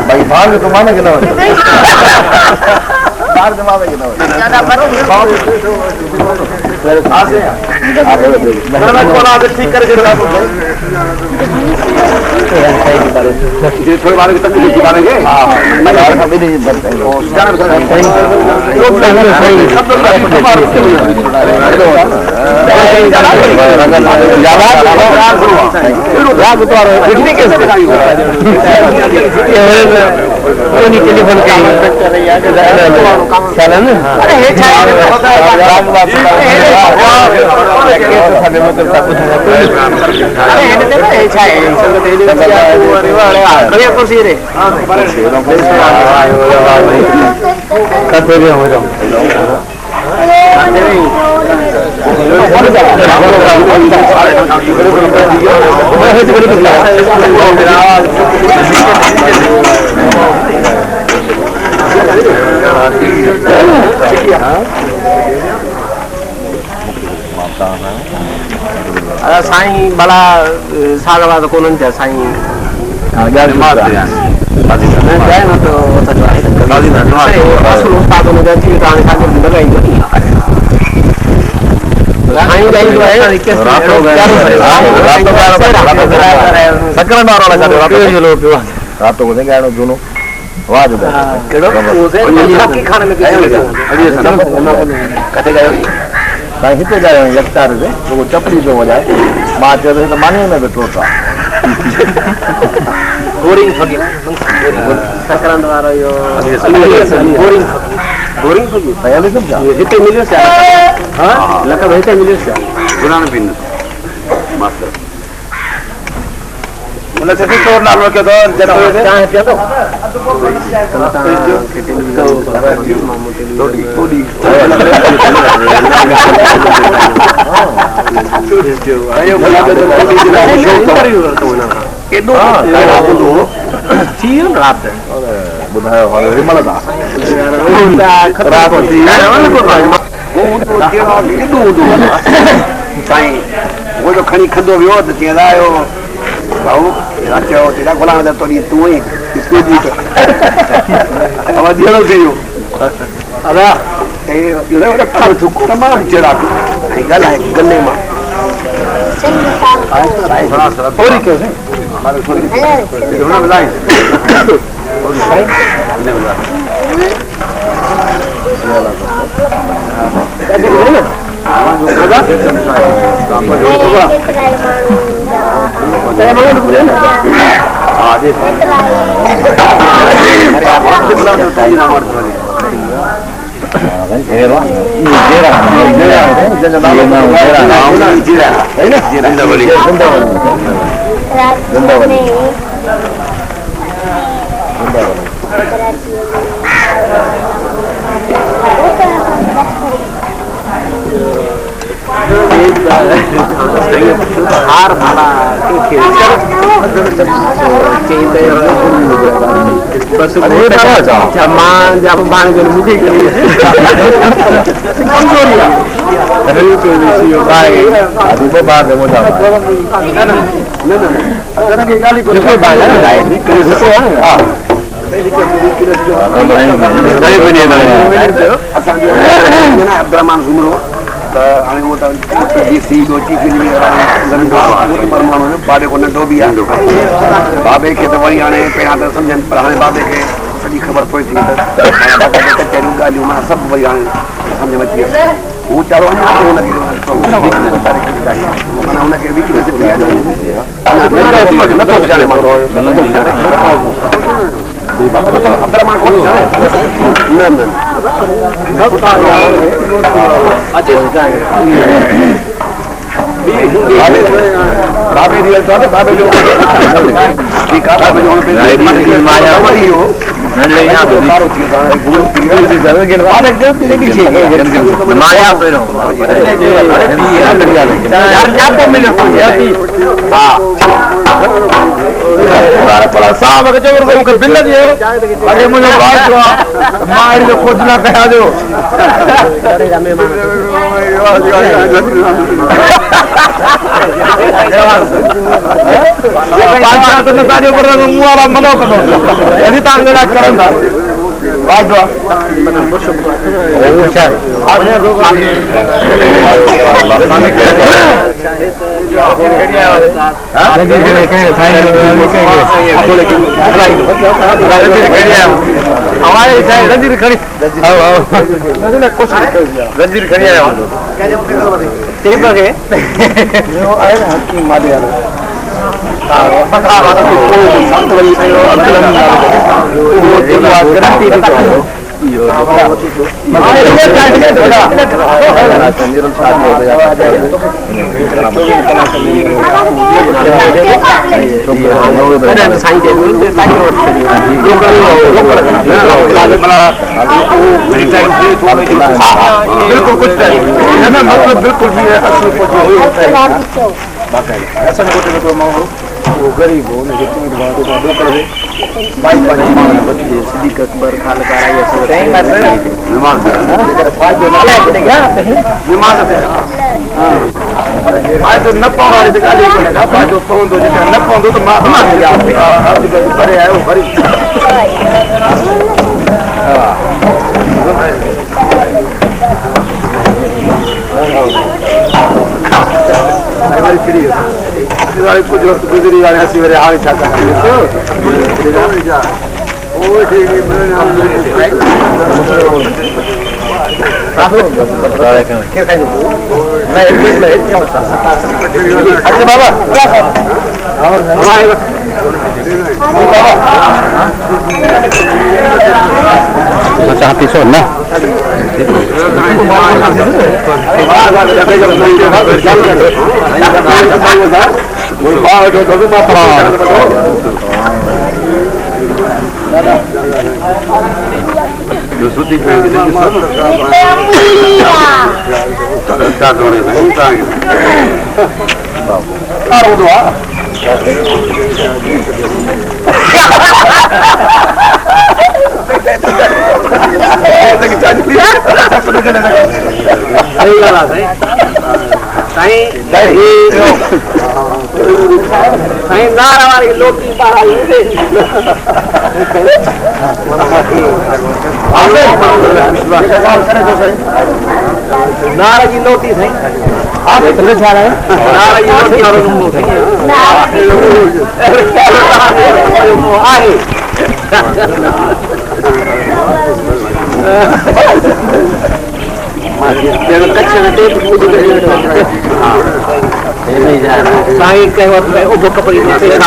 भाई भाग तो माने कि ना बाहर जमावे कि ना ज्यादा करो मेरे साथ है मैं कोना से ठीक करके रखा ये थोड़ी बार की तकलीफ दिखाएंगे हां मैं यार कभी नहीं बनता है वो जान कर वो प्लान सही सब लोग राग तो इतनी कैसे कोनी टेलीफोन काम कर रही है चला ना अरे हे छाया राग बात अरे हे छाया अरे कुर्सी रे कते भी हो जाओ साईं भला साल बाद कोन थिया साईं रात को गानो दोनों आवाज हिते जाए यकतार से वो चपली जो वजाए मां चवे तो माने में बैठो था बोरिंग थोड़ी संक्रांत वारो यो बोरिंग बोरिंग थोड़ी पहले समझा हिते मिलियो से हां लका हिते मिलियो से गुना में पिन मास्टर उन्हें से तो नाम के तो जब कहां है तो थोड़ी थोड़ी आयो बोला के दो चीन रात बुधायो वाले रिमल दा रात थी वो जो खणी खंदो वियो त चेंदा आयो भाऊ राचो तेरा गोला में तो ये तू ही इसको जी तो अब दियो गयो अदा ये ले का ठुक तमाम चढ़ा गल है गन्ने में थोड़ी क्यों है हमारे थोड़ी होना बताई थोड़ी है ने बता हार भाला बस जमान जब बाण के मुझे भाई अभी बाहर में मजा अगर के गाली को बाबे के तो वही आने पहिरां त समझनि पर हाणे बाबे खे सॼी ख़बर पए थी कचहरियूं ॻाल्हियूं मां सभु वरी हाणे सम्झ में अची वियो हू चारो अञा माना हुनखे विच में नथो वीचारे माण्हू बाबे दिया तो बाबे जो ठीक है बाबे जो नले यहां पे मारो थी गुरु पीर से जरूर के बाबे जो लेके छे माया पे रो यार क्या तो मिले हां पर साहब के जो को बिल दिए अरे मुझे बात मार के खोजना कहा दो करेगा मेहमान पांच तो नसारियों पर मुआरा मनो करो यदि तांगड़ा करंदा वाजवा अच्छा आपने रोक रंजीर खड़ी रंजीर खड़ी बिल्कुल कुछ बिल्कुल ऐसा वो गरीब हो बाइक सीधी अकबर खाल निमाज़ ते आज तो न पवण वारी त ॻाल्हि ई कोन्हे का फ़ाइदो पवंदो जेका न पवंदो त मां हमां परे आयो वरी वरी कुछ वक्त गुजरी वाले हसी वरी हाणे छा अच्छा बाबा अच्छा पीछो ना जो सुधी नारा वाली लोटी नारा की लोटी सही आप इतने जा रहे हैं नारा की लोटी और साईं कंहिं वक़्तु में उभो कपड़ी करे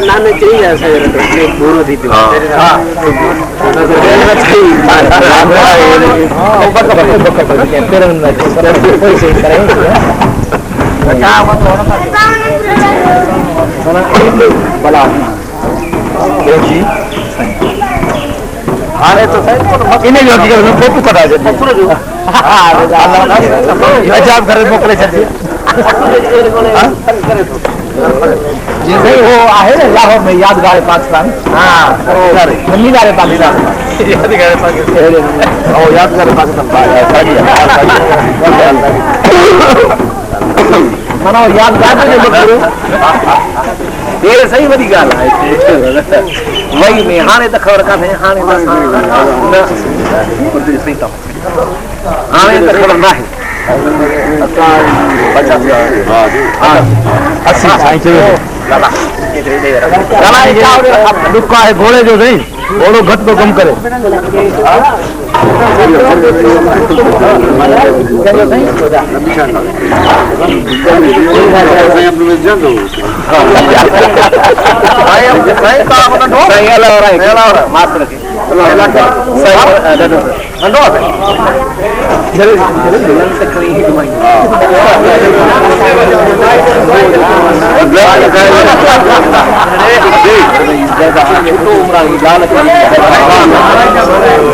नाने चई पूरो थी हाणे तो इन जो फोटो कढाए अजाब करे मोकिले छॾिजे जी भाई वो आहे न लाहौर में यादगार पाकिस्तान यादगार पाकिस्तान यादगार पाकिस्तान माना यादगार ये सही वही गाल है वही में हाणे त ख़बर कान्हे हाणे त ख़बर नाहे दुख आहे घोड़े जो सही घोड़ो घटि थो कमु करे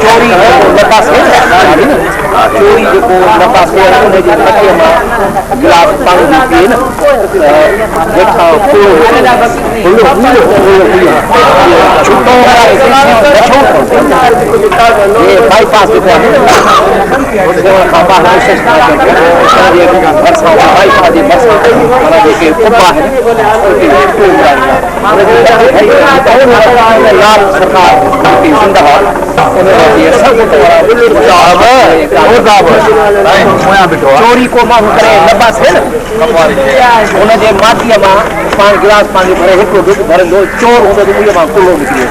चोरी जो गिलास पानी पीए न बाईपास चोरी को माण्हू करे लंबा थिए न हुनजे माटीअ मां पाण गिलास पाणी भरे हिकिड़ो ॾुध भरंदो चोर हूंदो त उन मां कुलो निकिरी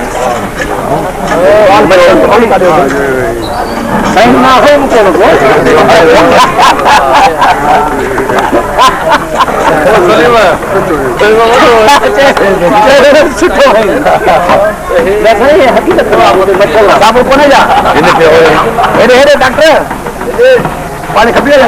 डॉक्टर पानी खपी पानी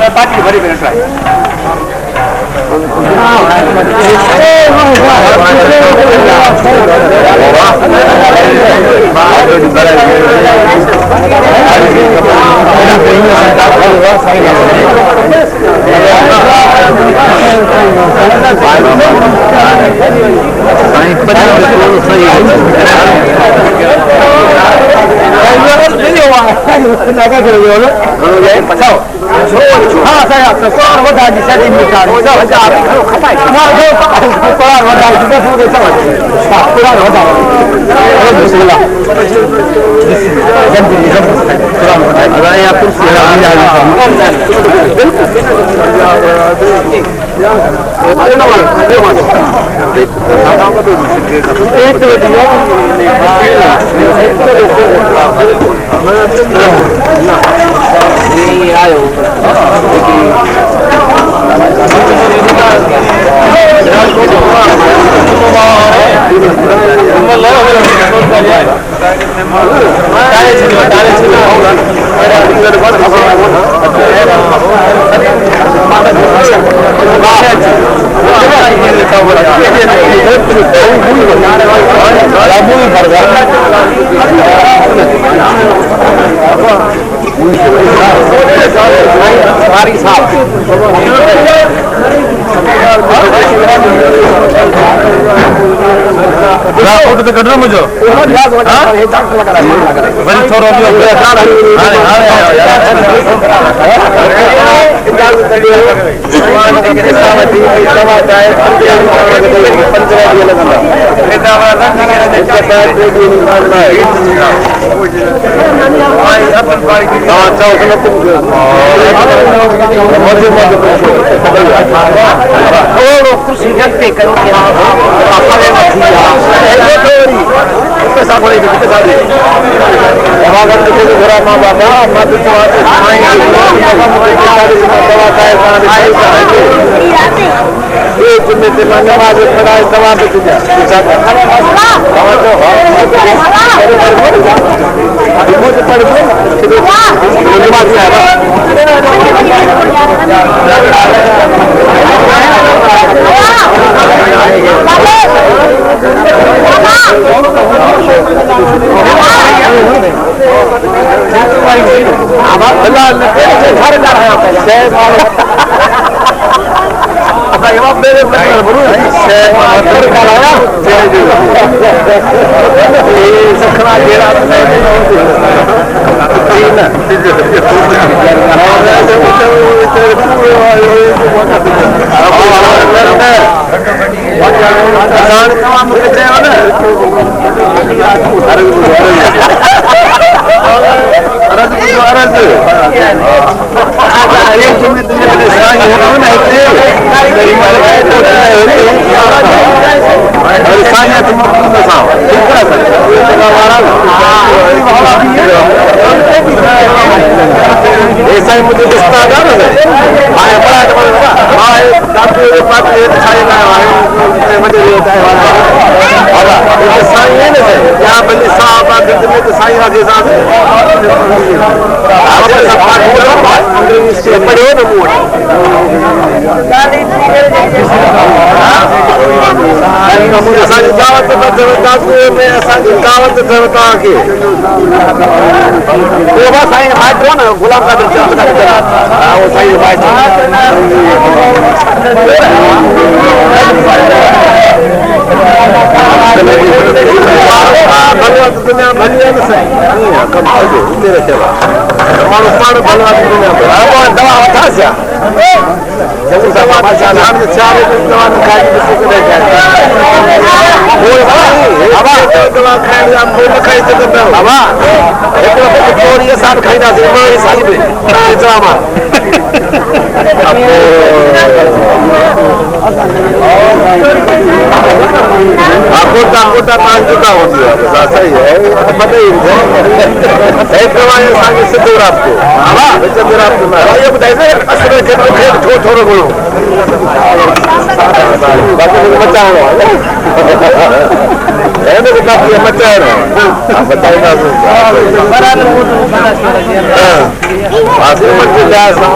पार्टी भरी मिनट हाँ saya seorang wadah di sini bukan wadah kata seorang wadah juga sudah sama seorang wadah Bismillah jangan seorang wadah ada yang kursi photo तो मुझे गुलाम का जुदा होती है सही है पता ही है प्रमाणे असांखे सिधो राब्तो हा विच में राब्तो न इहो ॿुधाईंदे असल में थोरो घणो बाक़ी मचाइणो आहे हिनखे काफ़ी मचाइणो आहे मचाईंदासीं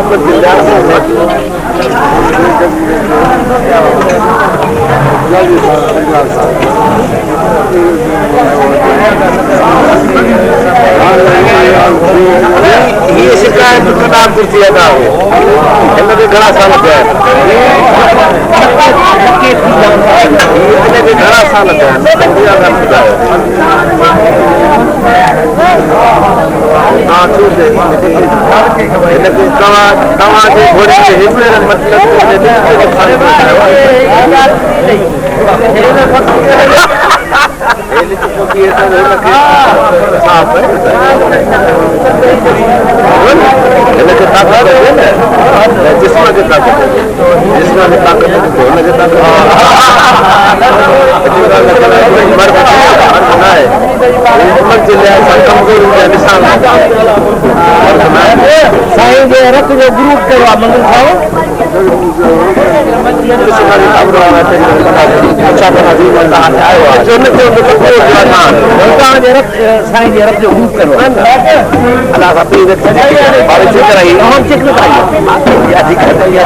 ये शिकायत नागपुर थी अदा हो हिनखे घणा साल थिया हिनखे घणा साल थिया हिनखे तव्हांजे घोड़े खे हिकिड़े साईं जे रथ जो ग्रुप कयो आहे मंगल साहब साईं जे रथ जो ग्रुप कयो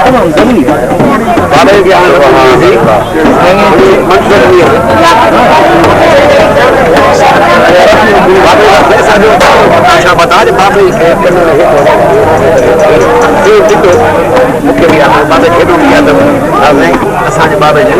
तमामु ज़रूरी बता दे बाबे मुख्य बाबे खेॾो असांजे बाबे जो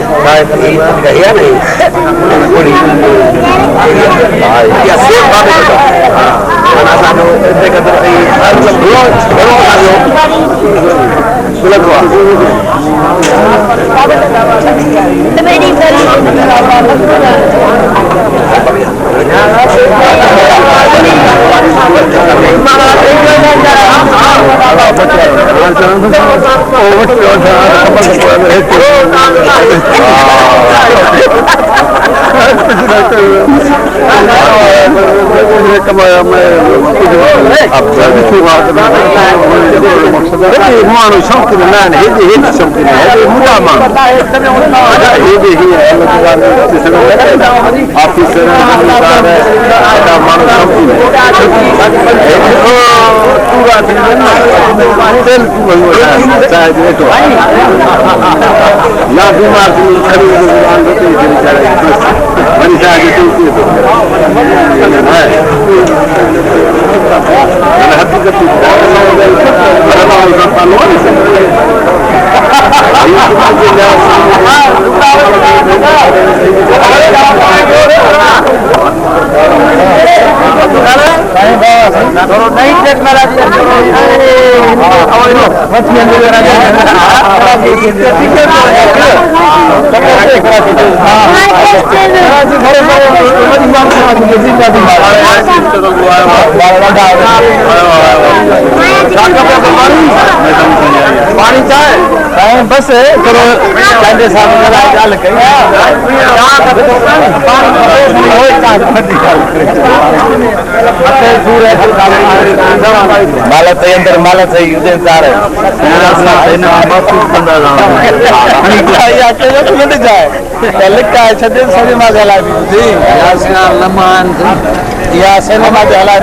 माण्हू शौक़ीन न आहिनि हेॾी शौक़ीन ऑफिसर माण्हू शौक़ीन या बीमार पानी चाहे बस थोरो पंहिंजे सां ॻाल्हि कई माल सही अंदरि माल सही इंतज़ार लिखा आहे छॾे सिनेमा जे हलाए या सिनेमा जे हलाए